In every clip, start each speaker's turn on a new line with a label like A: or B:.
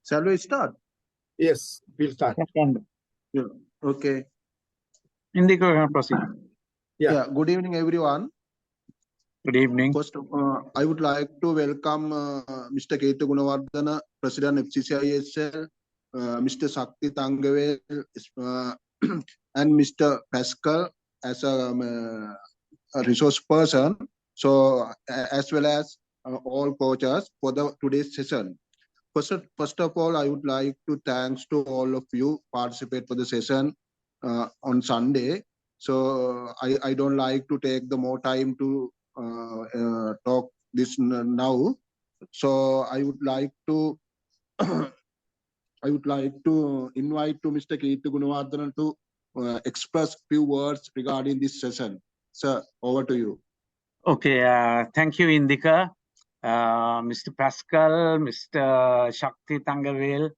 A: Shall we start?
B: Yes, we'll start.
A: Yeah. Okay.
C: Indika, can proceed.
B: Yeah.
A: Good evening, everyone.
C: Good evening.
A: First, I would like to welcome Mr. Keithu Gunawardana, President FCCISL, Mr. Shakti Thangavel, and Mr. Pascal as a resource person. So, as well as all coaches for the today's session. First of all, I would like to thanks to all of you participate for the session on Sunday. So I don't like to take the more time to talk this now. So I would like to invite to Mr. Keithu Gunawardana to express few words regarding this session. Sir, over to you.
C: Okay, thank you, Indika. Mr. Pascal, Mr. Shakti Thangavel,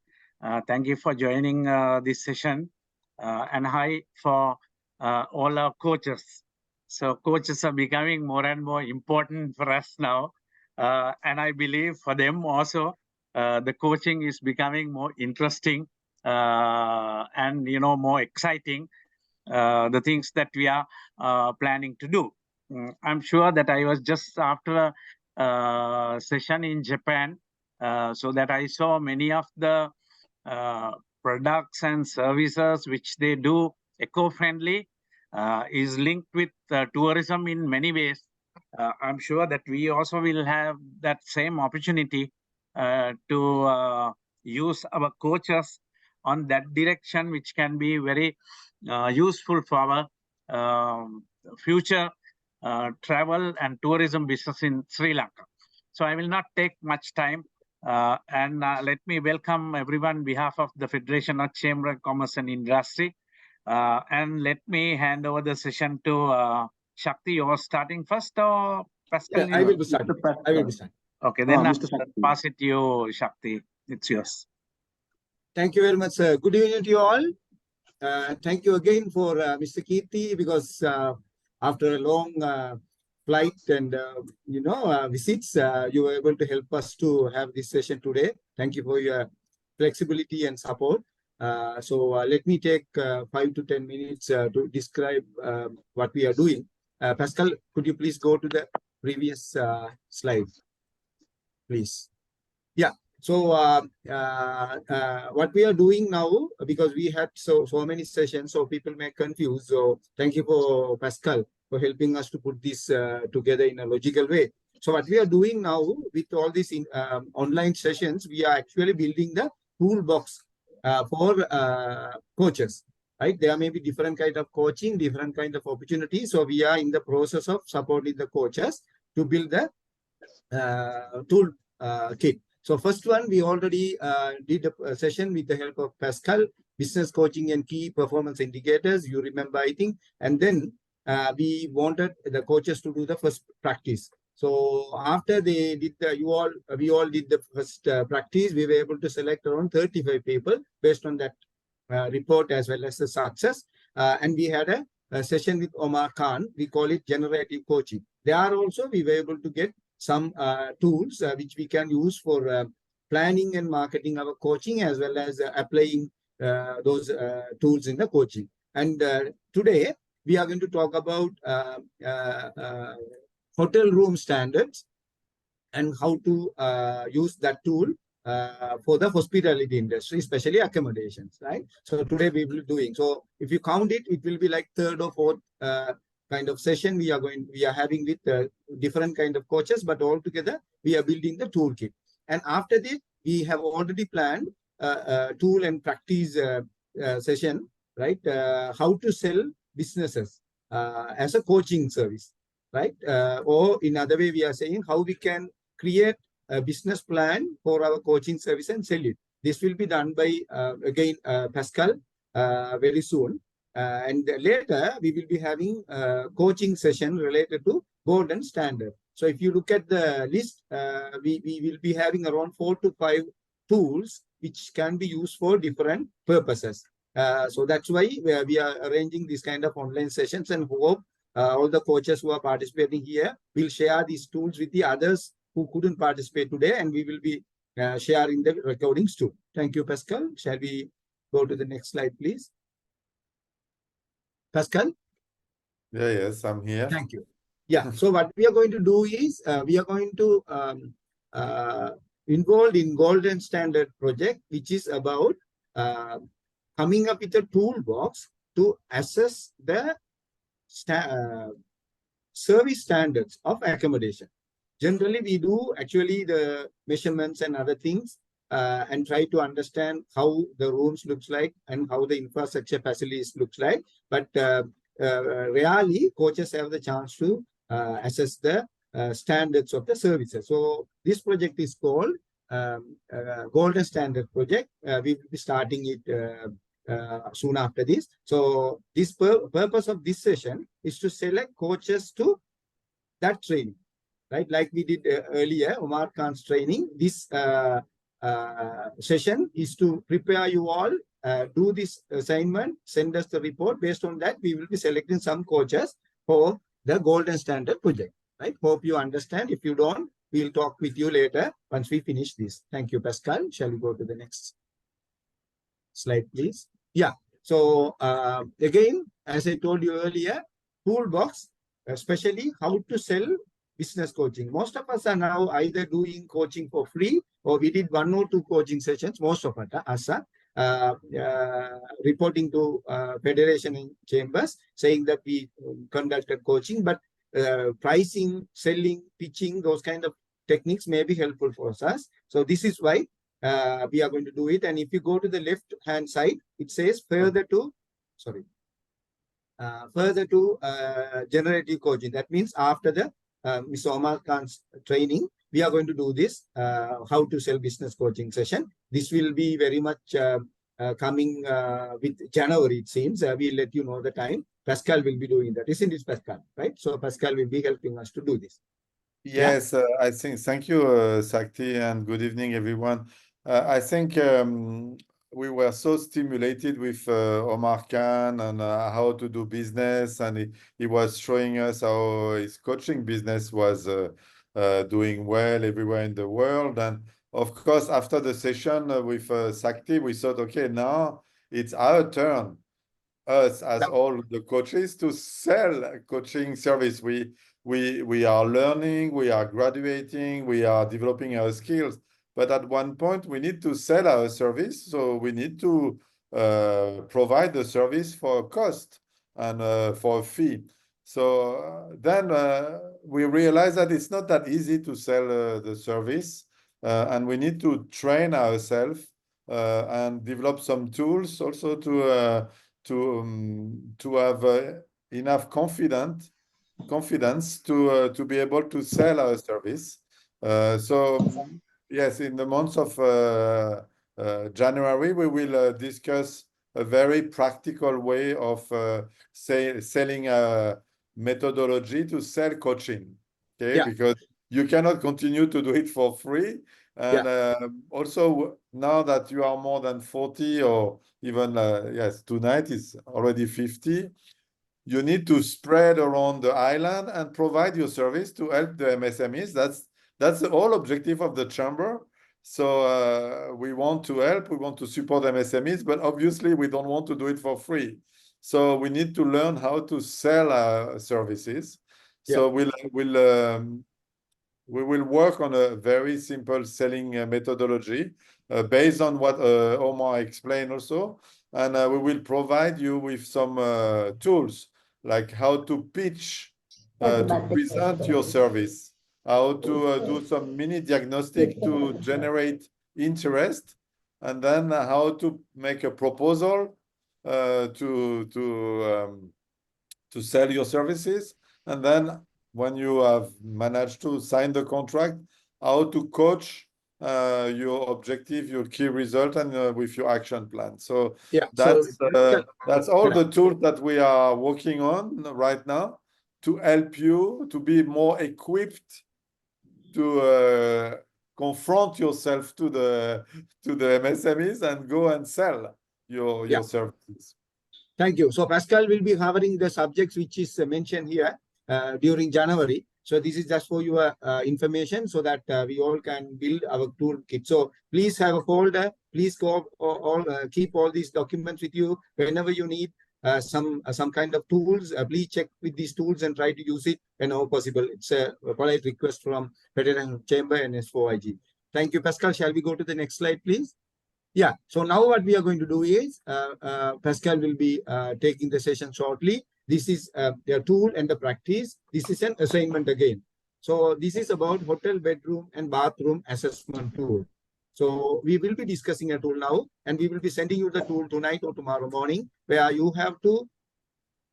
C: thank you for joining this session. And hi for all our coaches. So coaches are becoming more and more important for us now. And I believe for them also, the coaching is becoming more interesting and, more exciting, the things that we are planning to do. I'm sure that I was just after a session in Japan, so that I saw many of the products and services which they do eco-friendly is linked with tourism in many ways. I'm sure that we also will have that same opportunity to use our coaches on that direction, which can be very useful for our future travel and tourism business in Sri Lanka. So I will not take much time and let me welcome everyone on behalf of the Federation of Chamber of Commerce and Industry. And let me hand over the session to Shakti. You're starting first or Pascal?
B: Yeah, I will be starting. I will be starting.
C: Okay, then
A: Mr. Shakti.
C: pass it to you, Shakti. It's yours.
B: Thank you very much, sir. Good evening to you all. Thank you again for Mr. Keithu, because after a long flight and visits, you were able to help us to have this session today. Thank you for your flexibility and support. So let me take 5 to 10 minutes to describe what we are doing. Pascal, could you please go to the previous slide, please? Yeah. So what we are doing now, because we had so many sessions, so people may confuse. So thank you for Pascal for helping us to put this together in a logical way. So what we are doing now with all these online sessions, we are actually building the toolbox for coaches. Right? There may be different kind of coaching, different kind of opportunities. So we are in the process of supporting the coaches to build the tool kit. So first one, we already did a session with the help of Pascal, business coaching and key performance indicators. You remember, I think. And then we wanted the coaches to do the first practice. So after they did we all did the first practice, we were able to select around 35 people based on that report as well as the success. And we had a session with Omar Khan. We call it generative coaching. There also we were able to get some tools which we can use for planning and marketing our coaching, as well as applying those tools in the coaching. And today we are going to talk about hotel room standards and how to use that tool for the hospitality industry, especially accommodations, right? So today we will be doing. So if you count it, it will be like third or fourth kind of session we are having with different kind of coaches, but all together we are building the toolkit. And after this, we have already planned a tool and practice session, right? How to sell businesses as a coaching service, right? Or in other way, we are saying how we can create a business plan for our coaching service and sell it. This will be done by again Pascal very soon. And later, we will be having a coaching session related to golden standard. So if you look at the list, we will be having around 4 to 5 tools which can be used for different purposes. So that's why we are arranging this kind of online sessions, and hope all the coaches who are participating here will share these tools with the others who couldn't participate today, and we will be sharing the recordings too. Thank you, Pascal. Shall we go to the next slide, please? Pascal?
D: Yes, I'm here.
B: Thank you. Yeah, so what we are going to do is we are going to involved in Golden Standard project, which is about coming up with a toolbox to assess the service standards of accommodation. Generally, we do actually the measurements and other things and try to understand how the rooms looks like and how the infrastructure facilities looks like. But rarely coaches have the chance to assess the standards of the services. So this project is called Golden Standard Project. We will be starting it soon after this. So this purpose of this session is to select coaches to that training, right? Like we did earlier, Omar Khan's training. This session is to prepare you all, do this assignment, send us the report. Based on that, we will be selecting some coaches for the Golden Standard Project, right? Hope you understand. If you don't, we'll talk with you later once we finish this. Thank you, Pascal. Shall we go to the next slide, please? Yeah. So again, as I told you earlier, toolbox, especially how to sell business coaching. Most of us are now either doing coaching for free, or we did 1 or 2 coaching sessions. Most of us are reporting to Federation and Chambers saying that we conducted coaching, but pricing, selling, pitching, those kind of techniques may be helpful for us. So this is why we are going to do it. And if you go to the left hand side, it says further to generative coaching. That means after the Ms. Omar Khan's training, we are going to do this how to sell business coaching session. This will be very much coming with January, it seems. We'll let you know the time. Pascal will be doing that. Isn't it, Pascal? Right? So Pascal will be helping us to do this.
D: Yes, I think, thank you, Sakti, and good evening, everyone. I think we were so stimulated with Omar Khan and how to do business, and he was showing us how his coaching business was doing well everywhere in the world. And of course, after the session with Sakti, we thought, okay, now it's our turn, us as all the coaches, to sell coaching service. We are learning, we are graduating, we are developing our skills. But at one point, we need to sell our service. So we need to provide the service for a cost and for a fee. So then we realize that it's not that easy to sell the service. And we need to train ourselves and develop some tools also to have enough confidence to be able to sell our service. So yes, in the month of January, we will discuss a very practical way of selling a methodology to sell coaching. Okay,
B: Yeah.
D: because you cannot continue to do it for free. And also, now that you are more than 40, or even, yes, tonight is already 50, you need to spread around the island and provide your service to help the MSMEs. That's the whole objective of the chamber. So we want to help, we want to support MSMEs, but obviously we don't want to do it for free. So we need to learn how to sell our services. So we will work on a very simple selling methodology based on what Omar explained also. And we will provide you with some tools, like how to pitch, to present your service, how to do some mini diagnostic to generate interest, and then how to make a proposal to sell your services. And then when you have managed to sign the contract, how to coach your objective, your key result, and with your action plan. So that's all the tools that we are working on right now to help you to be more equipped to confront yourself to the MSMEs and go and sell your services.
B: Thank you. So Pascal will be covering the subjects which is mentioned here during January. So this is just for your information so that we all can build our toolkit. So please have a folder. Please keep all these documents with you whenever you need some kind of tools. Please check with these tools and try to use it whenever possible. It's a polite request from Federation Chamber and S4IG. Thank you, Pascal. Shall we go to the next slide, please? Yeah. So now what we are going to do is Pascal will be taking the session shortly. This is the tool and the practice. This is an assignment again. So this is about hotel bedroom and bathroom assessment tool. So we will be discussing a tool now, and we will be sending you the tool tonight or tomorrow morning, where you have to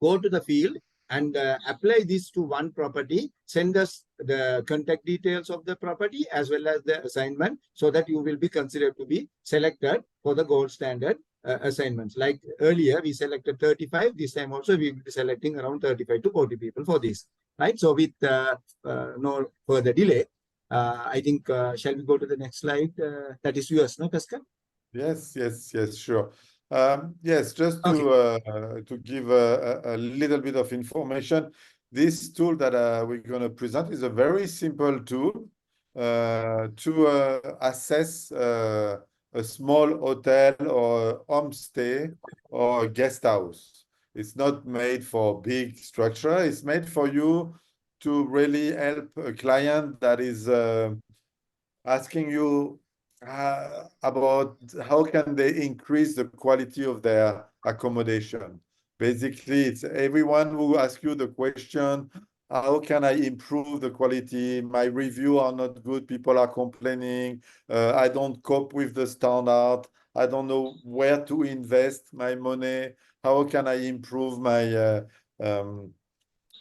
B: go to the field and apply this to one property, send us the contact details of the property as well as the assignment, so that you will be considered to be selected for the gold standard assignments. Like earlier, we selected 35. This time also, we will be selecting around 35 to 40 people for this. Right. So with no further delay, I think, shall we go to the next slide? That is yours, no, Pascal?
D: Yes, sure. Yes, just to give a little bit of information, this tool that we're going to present is a very simple tool to assess a small hotel or homestay or guest house. It's not made for big structure. It's made for you to really help a client that is asking you about how can they increase the quality of their accommodation. Basically, it's everyone who asks you the question, how can I improve the quality? My reviews are not good. People are complaining. I don't cope with the standard. I don't know where to invest my money. How can I improve my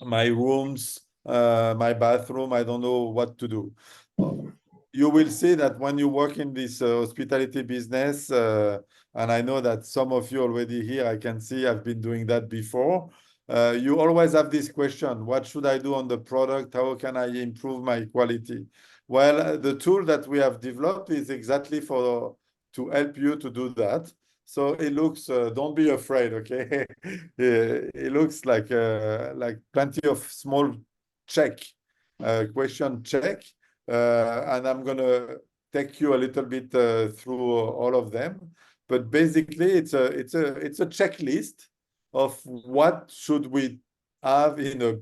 D: my rooms, my bathroom? I don't know what to do. You will see that when you work in this hospitality business, and I know that some of you already here, I can see I've been doing that before. You always have this question, what should I do on the product? How can I improve my quality? Well, the tool that we have developed is exactly to help you to do that. So it looks, don't be afraid, okay? It looks like plenty of small question check. And I'm going to take you a little bit through all of them. But basically, it's a checklist of what should we have in a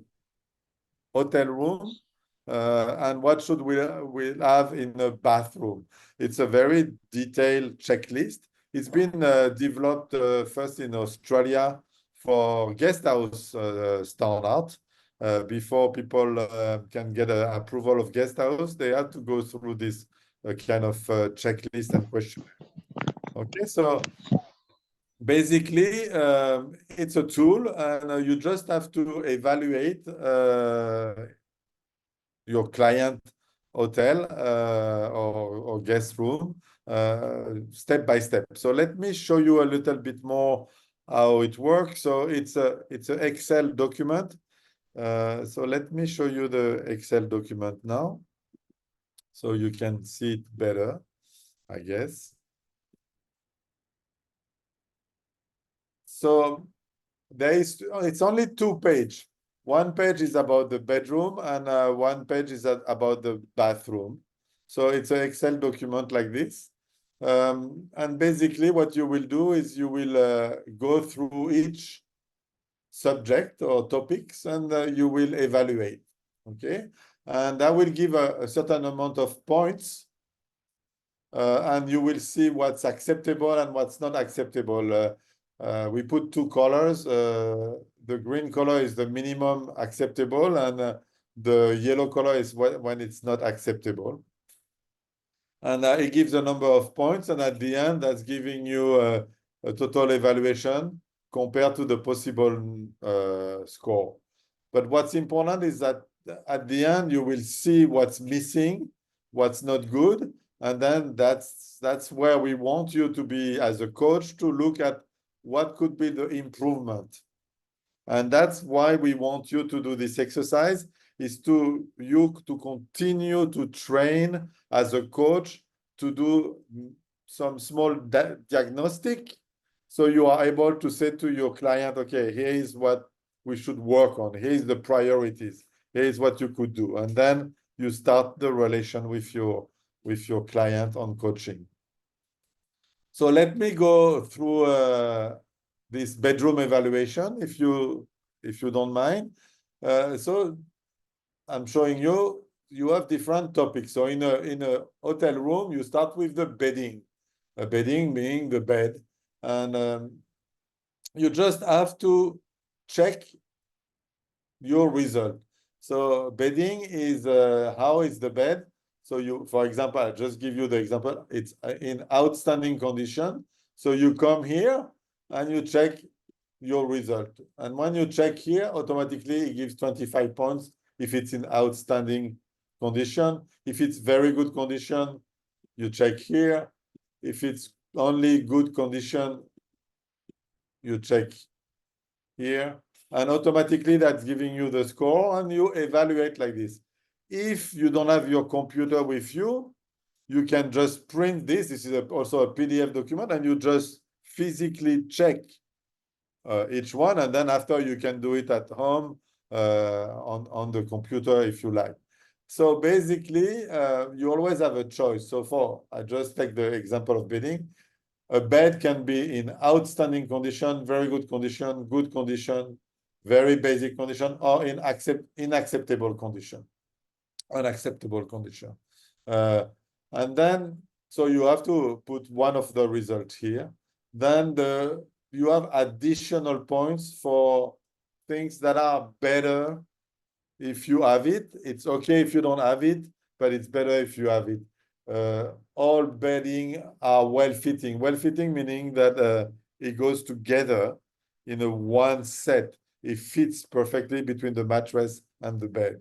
D: hotel room and what should we have in a bathroom. It's a very detailed checklist. It's been developed first in Australia for guest house standard. Before people can get an approval of guest house, they have to go through this kind of checklist and questionnaire. Okay, so basically, it's a tool, and you just have to evaluate your client hotel or guest room step by step. So let me show you a little bit more how it works. So it's an Excel document. So let me show you the Excel document now, so you can see it better, I guess. So it's only 2 pages. 1 page is about the bedroom, and 1 page is about the bathroom. So it's an Excel document like this. And basically what you will do is you will go through each subject or topics, and you will evaluate, okay? And that will give a certain amount of points, and you will see what's acceptable and what's not acceptable. We put 2 colors. The green color is the minimum acceptable, and the yellow color is when it's not acceptable. And it gives a number of points, and at the end, that's giving you a total evaluation compared to the possible score. But what's important is that at the end, you will see what's missing, what's not good, and then that's where we want you to be as a coach, to look at what could be the improvement. And that's why we want you to do this exercise, is to continue to train as a coach to do some small diagnostic, so you are able to say to your client, okay, here is what we should work on. Here is the priorities. here is what you could do. And then you start the relation with your client on coaching. So let me go through this bedroom evaluation, if you don't mind. So I'm showing you, you have different topics. So in a hotel room, you start with the bedding. A bedding meaning the bed. And you just have to check your result. So bedding is how is the bed. So you, for example, I'll just give you the example. It's in outstanding condition. So you come here and you check your result. And when you check here, automatically it gives 25 points if it's in outstanding condition. If it's very good condition, you check here. If it's only good condition, you check here. And automatically that's giving you the score, and you evaluate like this. If you don't have your computer with you, you can just print this. This is also a PDF document, and you just physically check each one, and then after you can do it at home on the computer if you like. So basically, you always have a choice. So I just take the example of bedding. A bed can be in outstanding condition, very good condition, very basic condition, or in unacceptable condition. And then, so you have to put one of the results here. Then you have additional points for things that are better if you have it. It's okay if you don't have it, but it's better if you have it. All bedding are well-fitting. Well-fitting meaning that it goes together in a one set. It fits perfectly between the mattress and the bed.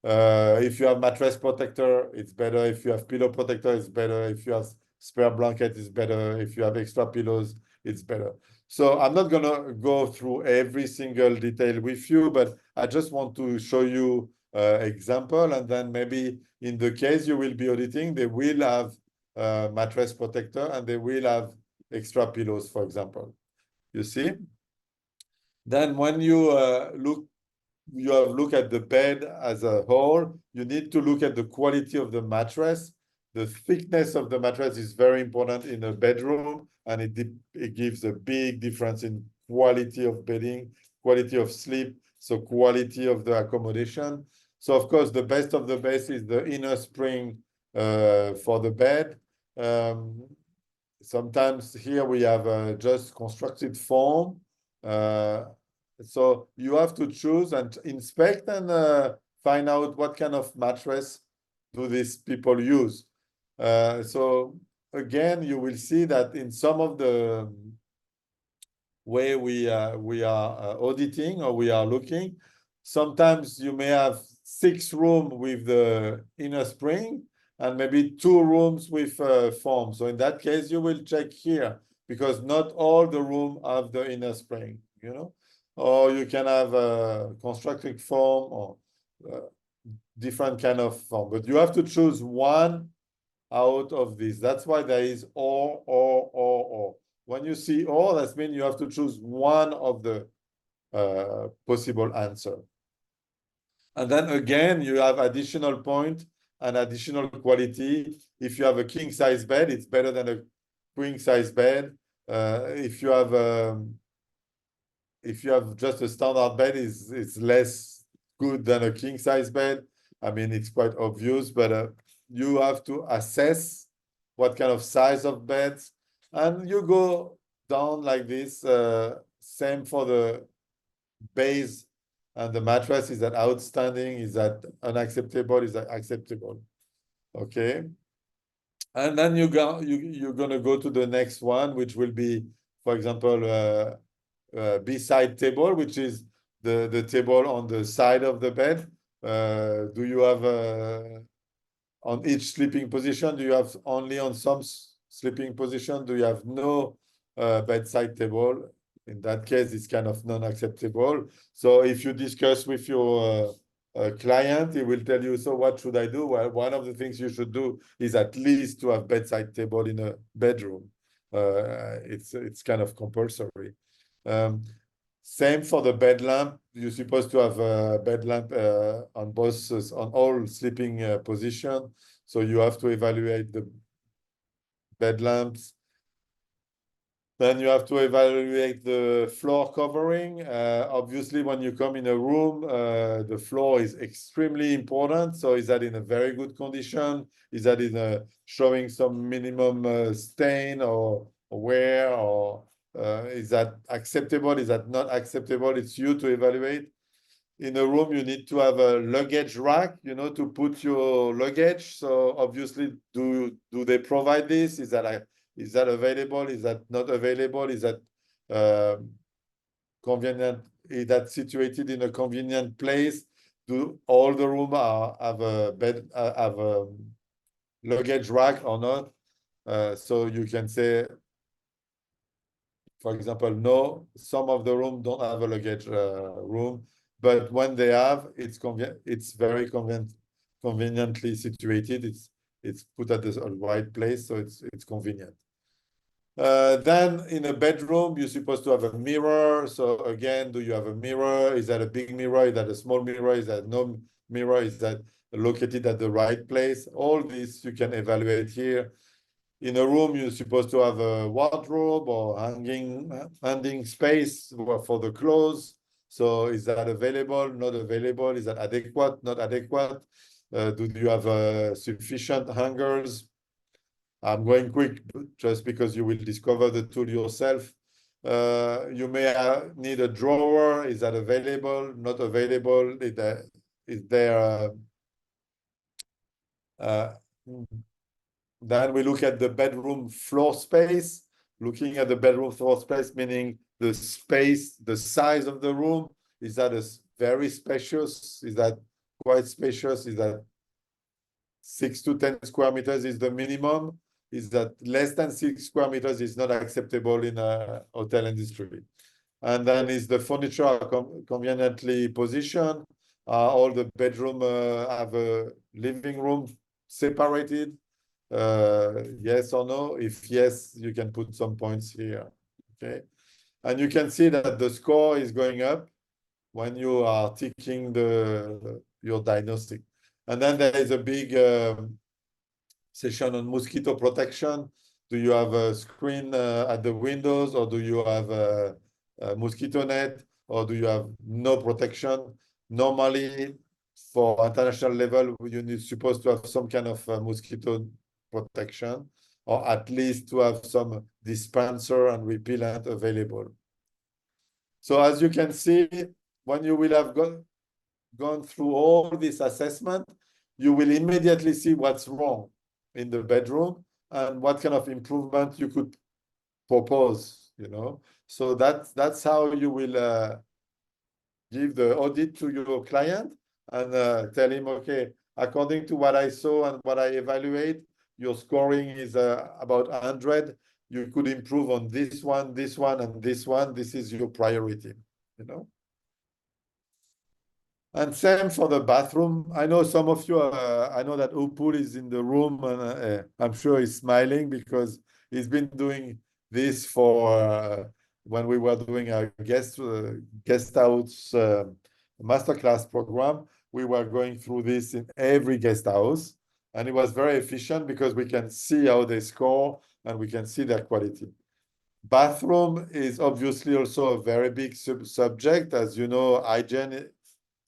D: If you have mattress protector, it's better. If you have pillow protector, it's better. If you have spare blanket, it's better. If you have extra pillows, it's better. So I'm not gonna go through every single detail with you, but I just want to show you example, and then maybe in the case you will be auditing, they will have mattress protector and they will have extra pillows, for example. You see? Then when you look at the bed as a whole, you need to look at the quality of the mattress. The thickness of the mattress is very important in a bedroom, and it gives a big difference in quality of bedding, quality of sleep, so quality of the accommodation. So of course, the best of the best is the inner spring for the bed. Sometimes here we have just constructed foam. So you have to choose and inspect and find out what kind of mattress do these people use. So again, you will see that in some of the way we are auditing or we are looking, sometimes you may have 6 rooms with the inner spring and maybe 2 rooms with foam. So in that case, you will check here because not all the rooms have the inner spring, you know? Or you can have constructed foam or different kind of foam, but you have to choose one out of these. That's why there is or. When you see or, that means you have to choose one of the possible answer. And then again, you have additional point and additional quality. If you have a king size bed, it's better than a queen size bed. If you have just a standard bed, it's less good than a king size bed. I mean, it's quite obvious, but you have to assess what kind of size of beds, and you go down like this. Same for the base, and the mattress. Is that outstanding? Is that unacceptable? Is that acceptable? Okay. And then you're gonna go to the next one, which will be, for example, B-side table, which is the table on the side of the bed. Do you have on each sleeping position? Do you have only on some sleeping position? Do you have no bedside table? In that case, it's kind of non-acceptable. So if you discuss with your client, he will tell you, so what should I do? Well, one of the things you should do is at least to have bedside table in a bedroom. It's kind of compulsory. Same for the bed lamp. You're supposed to have a bed lamp on both, on all sleeping position. So you have to evaluate the bed lamps. Then you have to evaluate the floor covering. Obviously, when you come in a room, the floor is extremely important. So is that in a very good condition? Is that in a showing some minimum stain or wear, or is that acceptable? Is that not acceptable? It's you to evaluate. In a room, you need to have a luggage rack, you know, to put your luggage. So obviously, do they provide this? Is that available? Is that not available? Is that convenient? Is that situated in a convenient place? Do all the room have a bed, have a luggage rack or not? So you can say, for example, no, some of the room don't have a luggage room, but when they have, it's very conveniently situated. It's put at the right place, so it's convenient. Then in a bedroom, you're supposed to have a mirror. So again, do you have a mirror? Is that a big mirror? Is that a small mirror? Is that no mirror? Is that located at the right place? All this you can evaluate here. In a room, you're supposed to have a wardrobe or hanging space for the clothes. So is that available? Not available? Is that adequate? Not adequate? Do you have sufficient hangers? I'm going quick just because you will discover the tool yourself. You may need a drawer. Is that available? Not available? Is there then we look at the bedroom floor space. Looking at the bedroom floor space, meaning the space, the size of the room. Is that very spacious? Is that quite spacious? Is that 6 to 10 square meters is the minimum? Is that less than 6 square meters is not acceptable in a hotel industry? And then is the furniture conveniently positioned? All the bedroom have a living room separated? Yes or no? If yes, you can put some points here. Okay, and you can see that the score is going up when you are ticking your diagnostic. And then there is a big session on mosquito protection. Do you have a screen at the windows, or do you have a mosquito net, or do you have no protection? Normally, for international level, you're supposed to have some kind of mosquito protection, or at least to have some dispenser and repellent available. So as you can see, when you will have gone through all this assessment, you will immediately see what's wrong in the bedroom and what kind of improvement you could propose, you know. So that's how you will give the audit to your client and tell him, okay, according to what I saw and what I evaluate, your scoring is about 100. You could improve on this one, and this one. This is your priority, you know. And same for the bathroom. I know some of you, I know that Upul is in the room, and I'm sure he's smiling because he's been doing this for when we were doing our guest house masterclass program. We were going through this in every guest house, and it was very efficient because we can see how they score and we can see their quality. Bathroom is obviously also a very big subject. As you know, hygiene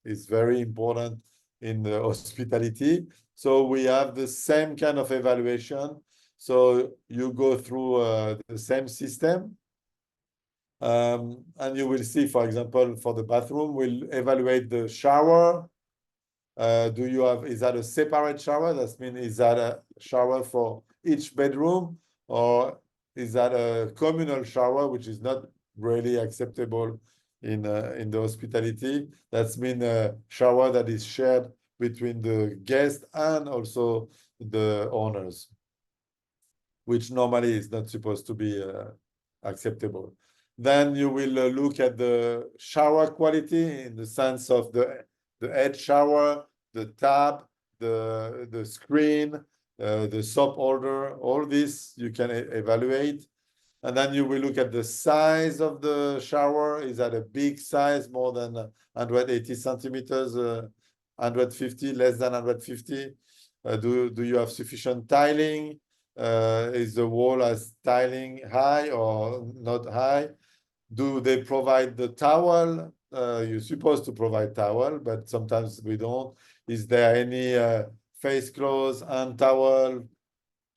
D: is very important in the hospitality. So we have the same kind of evaluation. So you go through the same system. And you will see, for example, for the bathroom, we'll evaluate the shower. Is that a separate shower? That means, is that a shower for each bedroom? Or is that a communal shower, which is not really acceptable in the hospitality? That's mean a shower that is shared between the guest and also the owners, which normally is not supposed to be acceptable. Then you will look at the shower quality in the sense of the head shower, the tap, the screen, the soap holder. All this you can evaluate. And then you will look at the size of the shower. Is that a big size, more than 180 centimeters, 150, less than 150? Do you have sufficient tiling? Is the wall as tiling high or not high? Do they provide the towel? You're supposed to provide towel, but sometimes we don't. Is there any face clothes and towel?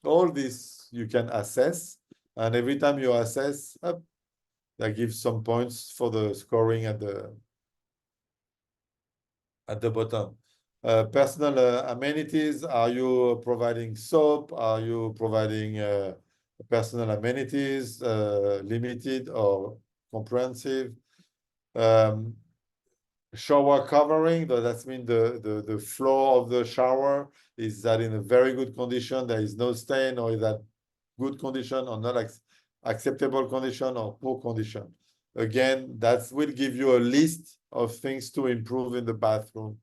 D: All this you can assess. And every time you assess, that gives some points for the scoring at the bottom. Personal amenities, are you providing soap? Are you providing personal amenities, limited or comprehensive? Shower covering, that means the floor of the shower, is that in a very good condition, there is no stain, or is that good condition or not acceptable condition or poor condition? Again, that will give you a list of things to improve in the bathroom.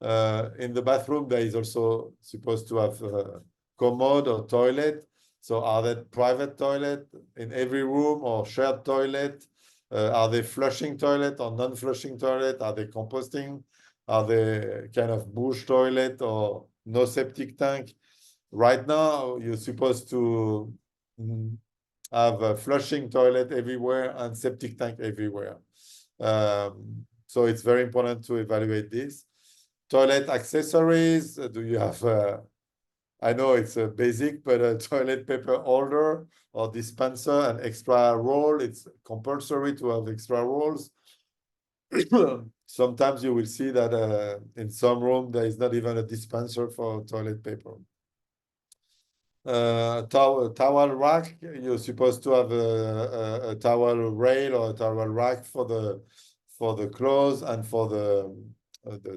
D: In the bathroom, there is also supposed to have a commode or toilet. So are there private toilet in every room or shared toilet? Are they flushing toilet or non-flushing toilet? Are they composting? Are they kind of bush toilet or no septic tank? Right now, you're supposed to have a flushing toilet everywhere and septic tank everywhere. So it's very important to evaluate this. Toilet accessories, do you have, I know it's a basic, but a toilet paper holder or dispenser and extra roll, it's compulsory to have extra rolls. Sometimes you will see that in some room, there is not even a dispenser for toilet paper. Towel rack, you're supposed to have a towel rail or a towel rack for the clothes and for the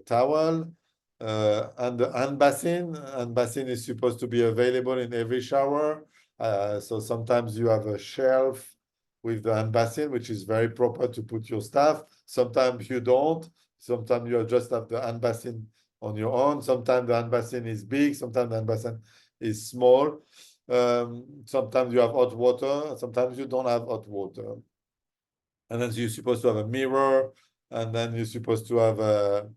D: towel. And the hand basin is supposed to be available in every shower. So sometimes you have a shelf with the hand basin, which is very proper to put your stuff. Sometimes you don't. Sometimes you just have the hand basin on your own. Sometimes the hand basin is big. Sometimes the hand basin is small. Sometimes you have hot water. Sometimes you don't have hot water. And then you're supposed to have a mirror. And then you're supposed to have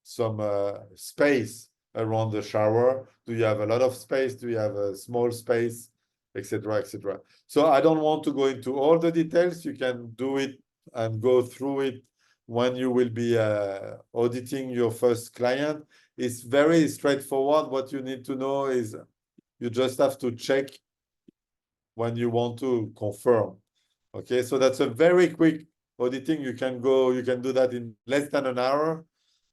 D: some space around the shower. Do you have a lot of space? Do you have a small space, etc., etc.? So I don't want to go into all the details. You can do it and go through it when you will be auditing your first client. It's very straightforward. What you need to know is you just have to check when you want to confirm. Okay, so that's a very quick auditing. You can do that in less than an hour.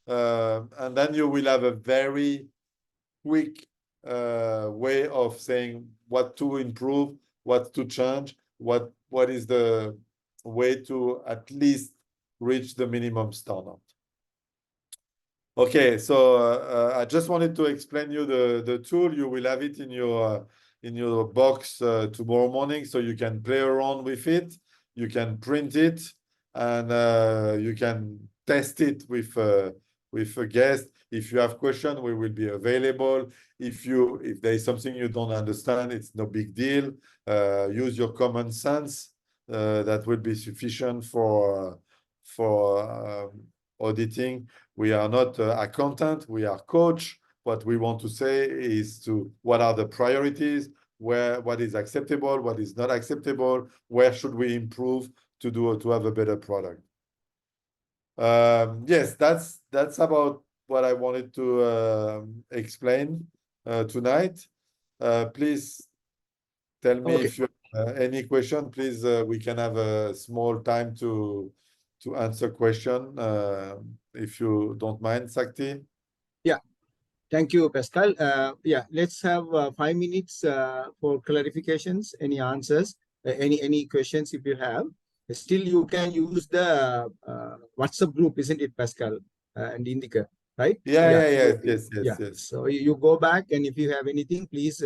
D: And then you will have a very quick way of saying what to improve, what to change, what is the way to at least reach the minimum standard. Okay, so I just wanted to explain you the tool. You will have it in your box tomorrow morning, so you can play around with it. You can print it, and you can test it with a guest. If you have questions, we will be available. If there is something you don't understand, it's no big deal. Use your common sense. That will be sufficient for auditing. We are not accountant, we are coach. What we want to say is what are the priorities, what is acceptable, what is not acceptable, where should we improve to have a better product. Yes, that's about what I wanted to explain tonight. Please tell me if you have any question. Please, we can have a small time to answer question, if you don't mind, Sakti.
B: Yeah, thank you, Pascal. Yeah, let's have 5 minutes for clarifications, any answers, any questions if you have. Still, you can use the WhatsApp group, isn't it, Pascal and Indika, right?
D: Yes.
B: So you go back, and if you have anything, please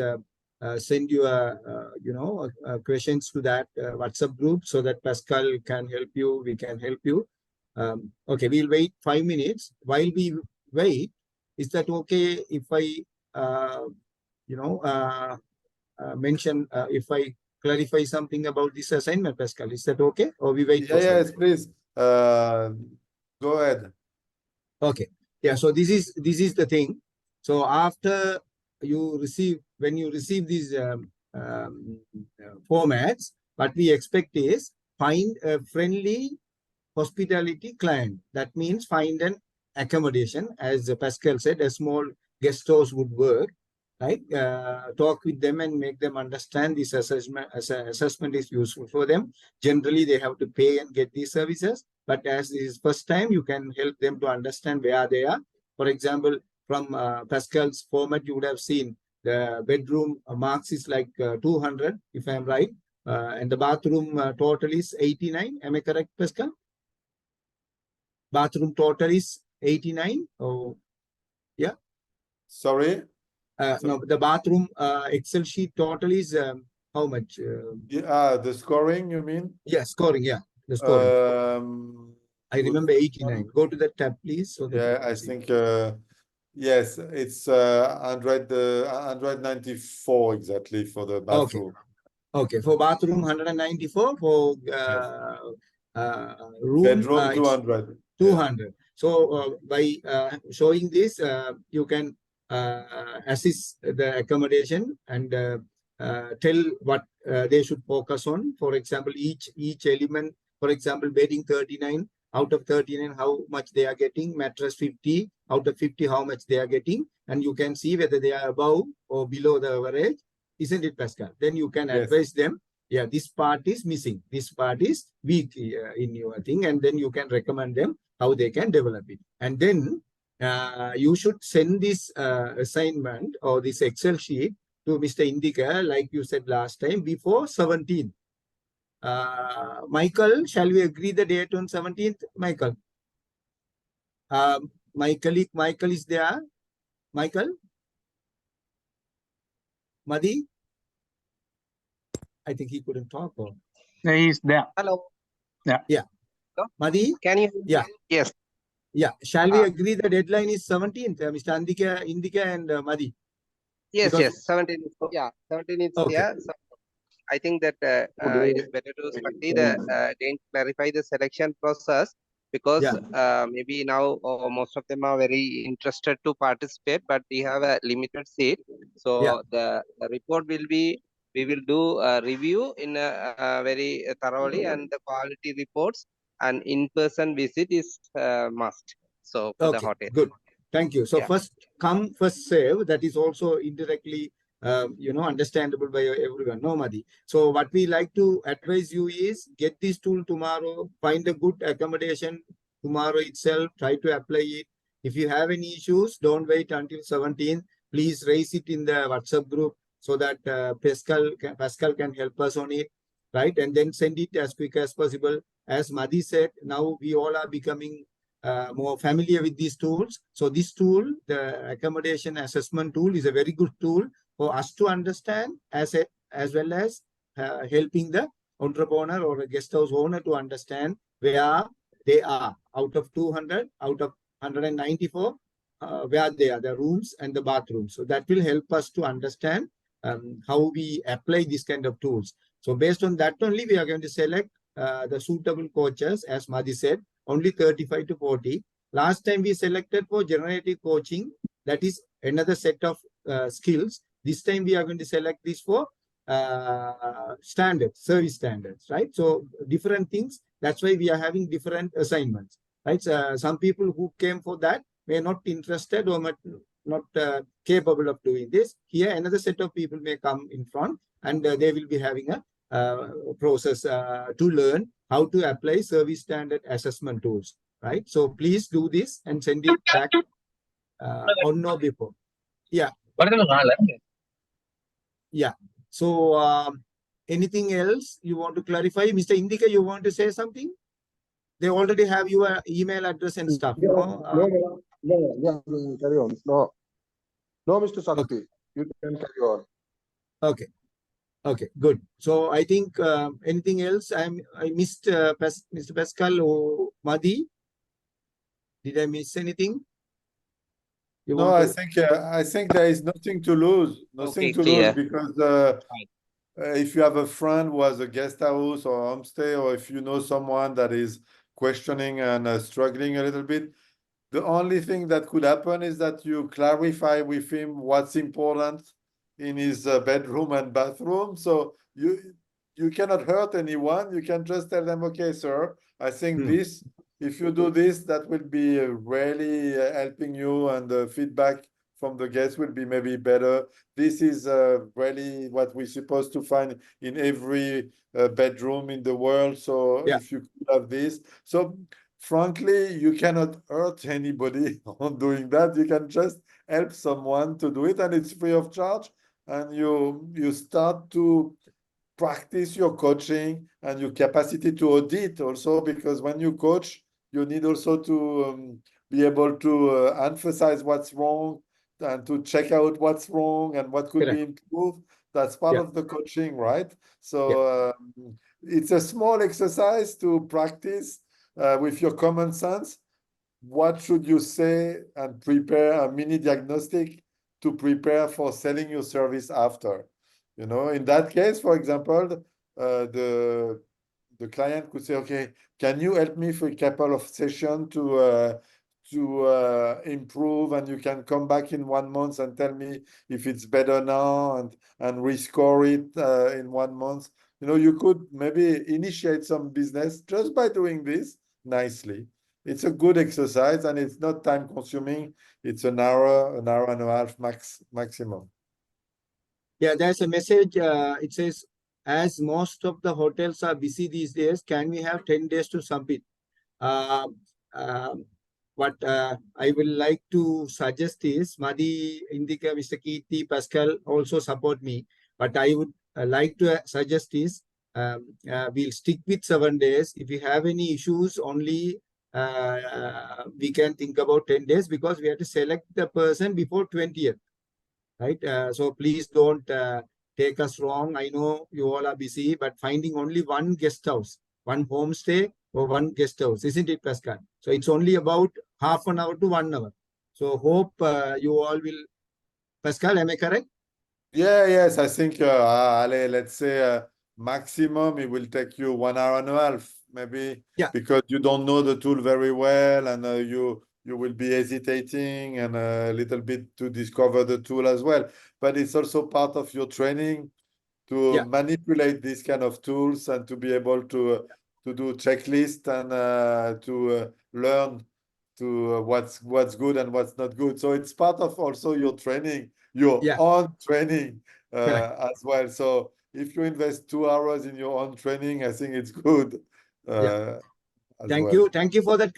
B: send your questions to that WhatsApp group so that Pascal can help you. We can help you. Okay, we'll wait 5 minutes. While we wait, is that okay if I mention if I clarify something about this assignment, Pascal? Is that okay? Or we wait
D: Yeah,
B: for some
D: yes,
B: time?
D: please. Go ahead.
B: Okay. Yeah. So this is the thing. So after when you receive these formats, what we expect is find a friendly hospitality client. That means find an accommodation, as Pascal said, a small guest house would work, right? Talk with them and make them understand this assessment is useful for them. Generally, they have to pay and get these services. But as this is first time, you can help them to understand where they are. For example, from Pascal's format, you would have seen the bedroom marks is like 200, if I'm right. And the bathroom total is 89. Am I correct, Pascal? Bathroom total is 89. Oh, yeah.
D: Sorry?
B: No, the bathroom Excel sheet total is how much?
D: Yeah, the scoring, you mean?
B: Yeah, scoring. Yeah, the scoring. I
D: Good
B: remember
D: question.
B: 89. Go to the tab, please. So that you
D: Yeah,
B: can
D: I
B: see.
D: think, yes, it's 194 exactly for the bathroom.
B: Okay. For bathroom, 194. For room,
D: Bedroom,
B: it's
D: 200.
B: 200. So by showing this, you can assist the accommodation and tell what they should focus on. For example, each element, for example, bedding 39, out of 39, how much they are getting, mattress 50, out of 50, how much they are getting, and you can see whether they are above or below the average, isn't it, Pascal? Then you can
D: Yes.
B: advise them, yeah, this part is missing, this part is weak in your thing, and then you can recommend them how they can develop it. And then you should send this assignment or this Excel sheet to Mr. Indika, like you said last time, before 17th. Michael, shall we agree the date on 17th, Michael? My colleague Michael is there. Michael? Madi? I think he couldn't talk. Or...
C: He's there.
E: Hello.
B: Yeah.
E: Hello?
B: Madi?
E: Can you hear me?
B: Yeah.
E: Yes.
B: Yeah. Shall we agree the deadline is 17th, Mr. Indika and Madi?
E: Yes,
B: Because-
E: yes. 17 is, yeah, 17 is
B: Okay.
E: there. So I think that it is better to study then clarify the selection process, because maybe now most of them are very interested to participate, but we have a limited seat. So the report will be, we will do a review in a very thoroughly, and the quality reports and in-person visit is must. So for the
B: Okay,
E: hotel.
B: good. Thank you. So
E: Yeah.
B: first come, first serve. That is also indirectly, understandable by everyone. No, Madi. So what we like to advise you is get this tool tomorrow. Find a good accommodation tomorrow itself. Try to apply it. If you have any issues, don't wait until 17th. Please raise it in the WhatsApp group so that Pascal can help us on it, right? And then send it as quick as possible. As Madi said, now we all are becoming more familiar with these tools. So this tool, the accommodation assessment tool, is a very good tool for us to understand as well as helping the entrepreneur or a guest house owner to understand where they are out of 200, out of 194, where they are, the rooms and the bathrooms. So that will help us to understand how we apply this kind of tools. So based on that only, we are going to select the suitable coaches, as Madi said, only 35 to 40. Last time we selected for generative coaching, that is another set of skills. This time we are going to select this for standards, service standards, right? So different things. That's why we are having different assignments, right? So, some people who came for that may not interested or not capable of doing this. Here, another set of people may come in front, and they will be having a process to learn how to apply service standard assessment tools, right? So please do this and send it back on or before. Yeah. Yeah. So anything else you want to clarify? Mr. Indika, you want to say something? They already have your email address and stuff, no?
A: Carry on. No, Mr. Sakti, you can carry on.
B: Okay. Okay, good. So I think anything else? I missed Mr. Pascal or Madi. Did I miss anything?
D: No, I think there is nothing to lose. Nothing
E: Okay,
D: to
E: clear.
D: lose because if you have a friend who has a guest house or homestay, or if you know someone that is questioning and struggling a little bit, the only thing that could happen is that you clarify with him what's important in his bedroom and bathroom. So you cannot hurt anyone. You can just tell them, okay, sir, I think this, if you do this, that will be really helping you, and the feedback from the guests will be maybe better. This is really what we're supposed to find in every bedroom in the world. So if you could have this. So frankly, you cannot hurt anybody on doing that. You can just help someone to do it, and it's free of charge. And you start to practice your coaching and your capacity to audit also, because when you coach, you need also to be able to emphasize what's wrong and to check out what's wrong and what could be improved. That's part of the coaching, right? So it's a small exercise to practice with your common sense. What should you say, and prepare a mini diagnostic to prepare for selling your service after. You know, in that case, for example, the client could say, okay, can you help me for a couple of sessions to improve, and you can come back in 1 month and tell me if it's better now, and rescore it in 1 month. You know, you could maybe initiate some business just by doing this nicely. It's a good exercise, and it's not time consuming. It's an hour and a half maximum.
B: Yeah, there's a message. It says, as most of the hotels are busy these days, can we have 10 days to submit? What I will like to suggest is, Madi, Indika, Mr. Keerthi, Pascal also support me. But I would like to suggest is, we'll stick with 7 days. If you have any issues, only we can think about 10 days, because we have to select the person before 20th. Right? So please don't take us wrong. I know you all are busy, but finding only one guest house, one homestay or one guest house, isn't it, Pascal? So it's only about half an hour to 1 hour. So hope you all will. Pascal, am I correct?
D: Yeah, yes, I think, let's say maximum it will take you 1 hour and a half, maybe, because you don't know the tool very well, and you will be hesitating and a little bit to discover the tool as well. But it's also part of your training to manipulate these kind of tools, and to be able to do checklist, and to learn to what's good and what's not good. So it's part of also your training, your own training as well. So if you invest 2 hours in your own training, I think it's good.
B: Thank you for that,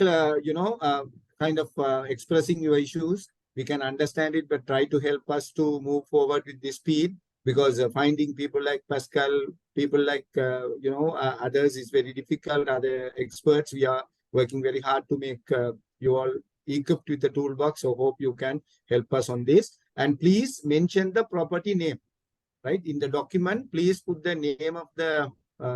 B: kind of expressing your issues. We can understand it, but try to help us to move forward with this speed, because finding people like Pascal, people like, others is very difficult. Other experts, we are working very hard to make you all equipped with the toolbox. So hope you can help us on this. And please mention the property name, right? In the document, please put the name of the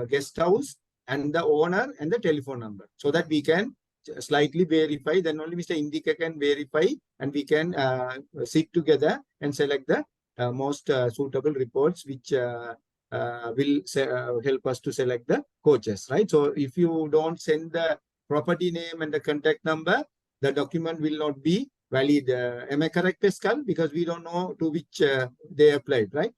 B: guest house and the owner and the telephone number, so that we can slightly verify. Then only Mr. Indika can verify, and we can sit together and select the most suitable reports, which will help us to select the coaches, right? So if you don't send the property name and the contact number, the document will not be valid. Am I correct, Pascal? Because we don't know to which they applied, right?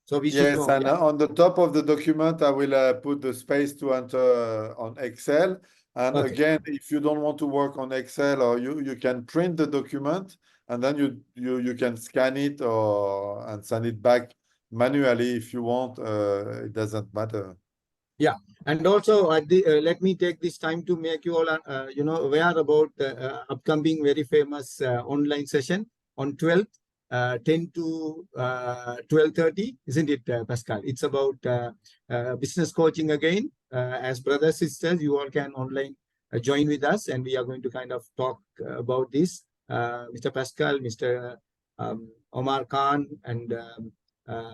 B: So we should know.
D: And on the top of the document, I will put the space to enter on Excel. And again, if you don't want to work on Excel, or you can print the document, and then you can scan it and send it back manually if you want. It doesn't matter.
B: Yeah, and also let me take this time to make you all aware about the upcoming very famous online session on 12th, 10 to 12:30, isn't it, Pascal? It's about business coaching again. As brothers, sisters, you all can online join with us, and we are going to kind of talk about this. Mr. Pascal, Mr. Omar Khan, and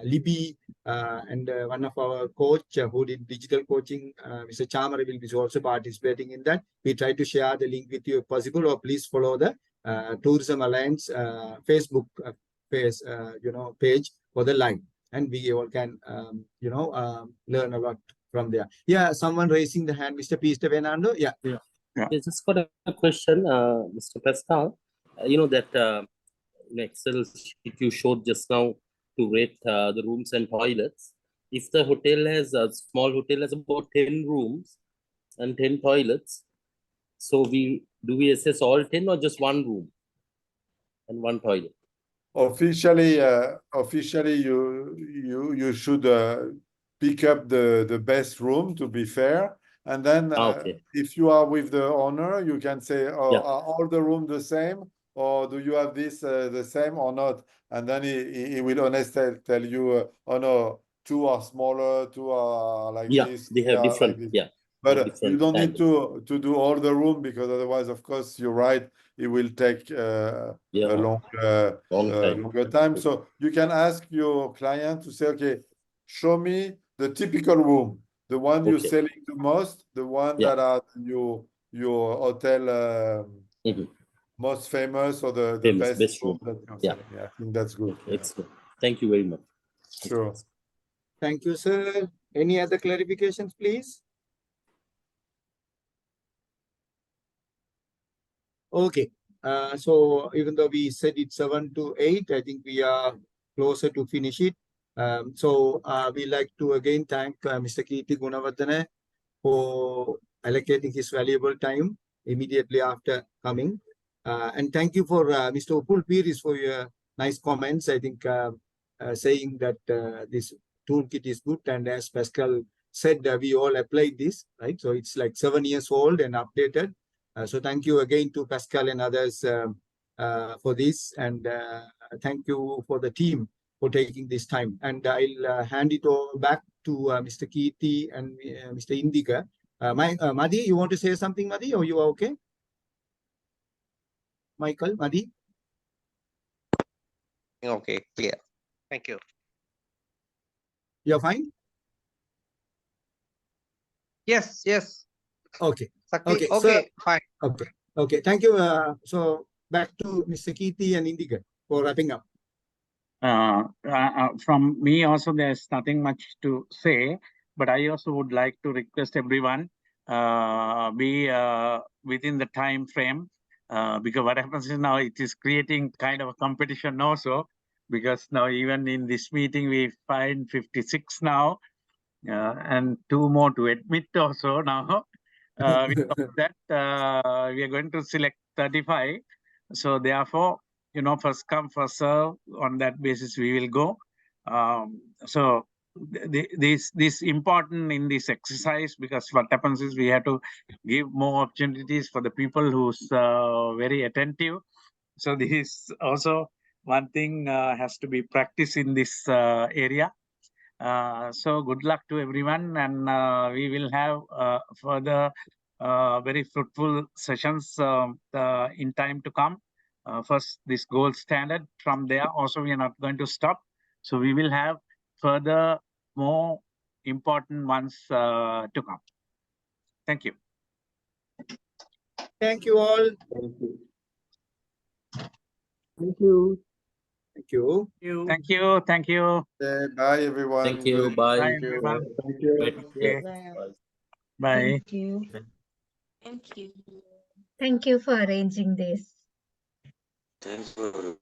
B: Libby, and one of our coach who did digital coaching, Mr. Chamara, will be also participating in that. We try to share the link with you if possible, or please follow the Tourism Alliance Facebook page for the live. and we all can, learn a lot from there. Yeah, someone raising the hand, Mr. Peter Fernando. Yeah.
F: Yes, just got a question, Mr. Pascal. You know that in Excel sheet you showed just now to rate the rooms and toilets. If the hotel has a small hotel has about 10 rooms and 10 toilets, so we assess all 10 or just one room and one toilet?
D: Officially, you should pick up the best room, to be fair. And then
F: Okay.
D: if you are with the owner, you can say, oh,
F: Yeah.
D: are all the rooms the same? Or do you have this the same or not? And then he will honestly tell you, oh no, 2 are smaller, 2 are like
F: Yeah,
D: this,
F: they
D: 3
F: have
D: are like
F: different.
D: this.
F: Yeah.
D: But
F: they have
D: you
F: different
D: don't need
F: standards.
D: to do all the room, because otherwise, of course, you're right, it will take a
F: Long time.
D: longer time. So you can ask your client to say, okay, show me the typical room, the one you're
F: Okay.
D: selling the most, the one
F: Yeah.
D: that are your hotel
F: Mhm.
D: most famous, or the
F: Famous,
D: best
F: best
D: room
F: room.
D: that you're
F: Yeah.
D: selling. Yeah, I think that's good.
F: Okay,
D: Yeah.
F: excellent. Thank you very much.
D: Sure.
B: Thank you, sir. Any other clarifications, please? Okay. So even though we said it's 7 to 8, I think we are closer to finish it. So we like to again thank Mr. Kirti Gunawardana for allocating his valuable time immediately after coming. And thank you for Mr. Upul Piris for your nice comments. I think saying that this toolkit is good, and as Pascal said, we all applied this, right? So it's like 7 years old and updated. So thank you again to Pascal and others for this, and thank you for the team for taking this time. And I'll hand it over back to Mr. Kirti and Mr. Indika. Madhi, you want to say something, Madhi, or you are okay? Michael, Madhi?
E: Okay, clear. Thank you.
B: You're fine?
E: Yes, yes.
B: Okay.
E: Sakti,
B: Okay,
E: okay, fine.
B: Okay. Okay. Thank you. So back to Mr. Kirti and Indika for wrapping up.
C: From me also, there's nothing much to say, but I also would like to request everyone be within the time frame, because what happens is now it is creating kind of a competition also, because now even in this meeting we find 56 now, and 2 more to admit also now. Because of that, we are going to select 35. So therefore, first come, first serve. On that basis, we will go. So this important in this exercise, because what happens is we have to give more opportunities for the people who's very attentive. So this is also one thing has to be practiced in this area. So good luck to everyone, and we will have further very fruitful sessions in time to come. First, this gold standard. From there, also we are not going to stop. So we will have further more important ones to come. Thank you.
B: Thank you all.
G: Thank you.
B: Thank you.
C: Thank you. Thank you.
D: Okay, bye everyone.
F: Thank you. Bye.
C: Bye, everyone.
G: Thank you.
C: Okay. Bye.
H: Thank you.
I: Thank you.
H: Thank you for arranging this.
I: Thanks for